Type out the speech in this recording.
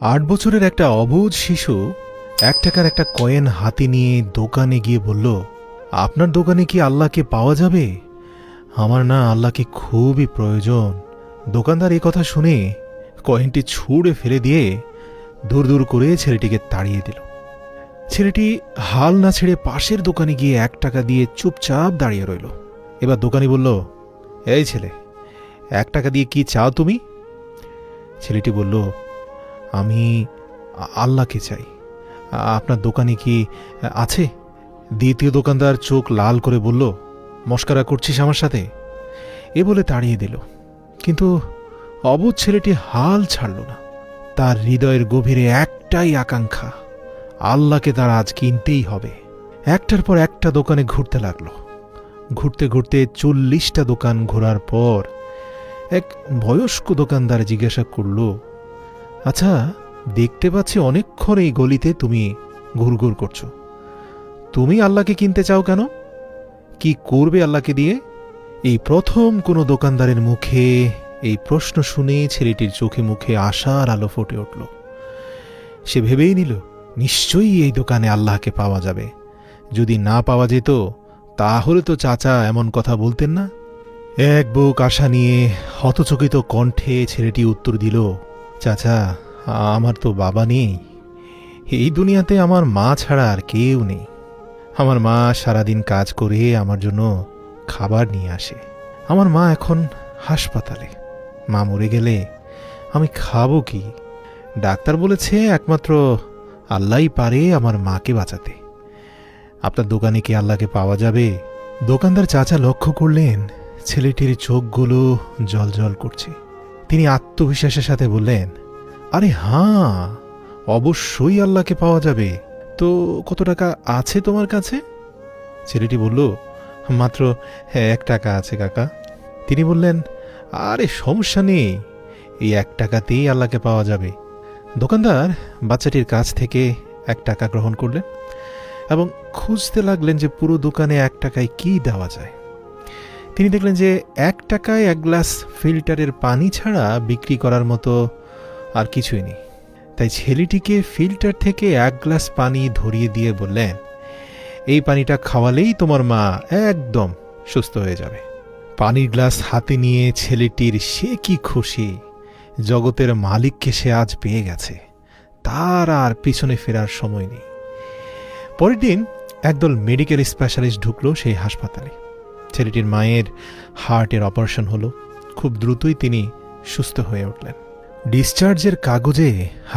8 বছরের একটা অবুঝ শিশু 1 টাকার একটা কয়েন হাতে নিয়ে দোকানে গিয়ে বলল, আপনার দোকানে কি আল্লাহকে পাওয়া যাবে? আমার না আল্লাহকে খুবই প্রয়োজন। দোকানদার এই কথা শুনে কয়েনটি ছুঁড়ে ফেলে দিয়ে দূর দূর করে ছেলেটিকে তাড়িয়ে দিল। ছেলেটি হাল না ছেড়ে পাশের দোকানে গিয়ে 1 টাকা দিয়ে চুপচাপ দাঁড়িয়ে রইল। এবার দোকানি বলল, এই ছেলে, 1 টাকা দিয়ে কি চাও তুমি? ছেলেটি বলল, আমি আল্লাহকে চাই। আপনার দোকানে কি আছে? দ্বিতীয় দোকানদার চোখ লাল করে বলল, মস্করা করছিস আমার সাথে? এ বলে তাড়িয়ে দিল। কিন্তু অবুঝ ছেলেটি হাল ছাড়ল না। তার হৃদয়ের গভীরে একটাই আকাঙ্ক্ষা, আল্লাহকে তার আজ কিনতেই হবে। একটার পর একটা দোকানে ঘুরতে লাগলো। ঘুরতে ঘুরতে 40টা দোকান ঘোরার পর এক বয়স্ক দোকানদার জিজ্ঞাসা করল, আচ্ছা, দেখতে পাচ্ছি অনেকক্ষণ এই গলিতে তুমি ঘুরঘুর করছো। তুমি আল্লাহকে কিনতে চাও কেন? কি করবে আল্লাহকে দিয়ে? এই প্রথম কোনো দোকানদারের মুখে এই প্রশ্ন শুনে ছেলেটির চোখে মুখে আশার আলো ফুটে উঠল। সে ভেবেই নিল, নিশ্চয়ই এই দোকানে আল্লাহকে পাওয়া যাবে। যদি না পাওয়া যেত তাহলে তো চাচা এমন কথা বলতেন না। এক বুক আশা নিয়ে হতচকিত কণ্ঠে ছেলেটি উত্তর দিল, চাচা, আমার তো বাবা নেই। এই দুনিয়াতে আমার মা ছাড়া আর কেউ নেই। আমার মা সারাদিন কাজ করে আমার জন্য খাবার নিয়ে আসে। আমার মা এখন হাসপাতালে। মা মরে গেলে আমি খাবো কি? ডাক্তার বলেছে একমাত্র আল্লাহই পারে আমার মাকে বাঁচাতে। আপনার দোকানে কি আল্লাহকে পাওয়া যাবে? দোকানদার চাচা লক্ষ্য করলেন ছেলেটির চোখগুলো জলজল করছে। তিনি আত্মবিশ্বাসের সাথে বললেন, আরে হ্যাঁ, অবশ্যই আল্লাহকে পাওয়া যাবে। তো কত টাকা আছে তোমার কাছে? ছেলেটি বলল, মাত্র 1 টাকা আছে কাকা। তিনি বললেন, আরে সমস্যা নেই, এই 1 টাকাতেই আল্লাহকে পাওয়া যাবে। দোকানদার বাচ্চাটির কাছ থেকে 1 টাকা গ্রহণ করলেন এবং খুঁজতে লাগলেন যে পুরো দোকানে 1 টাকায় কি দেওয়া যায়। তিনি দেখলেন যে 1 টাকায় 1 গ্লাস ফিল্টারের পানি ছাড়া বিক্রি করার মতো আর কিছুই নেই। তাই ছেলেটিকে ফিল্টার থেকে 1 গ্লাস পানি ধরিয়ে দিয়ে বললেন, এই পানিটা খাওয়ালেই তোমার মা একদম সুস্থ হয়ে যাবে। পানির গ্লাস হাতে নিয়ে ছেলেটির সে কি খুশি, জগতের মালিককে সে আজ পেয়ে গেছে, তার আর পিছনে ফেরার সময় নেই। পরের দিন একদল মেডিকেল স্পেশালিস্ট ঢুকলো সেই হাসপাতালে। ছেলেটির মায়ের হার্টের অপারেশন হলো। খুব দ্রুতই তিনি সুস্থ হয়ে উঠলেন। ডিসচার্জের কাগজে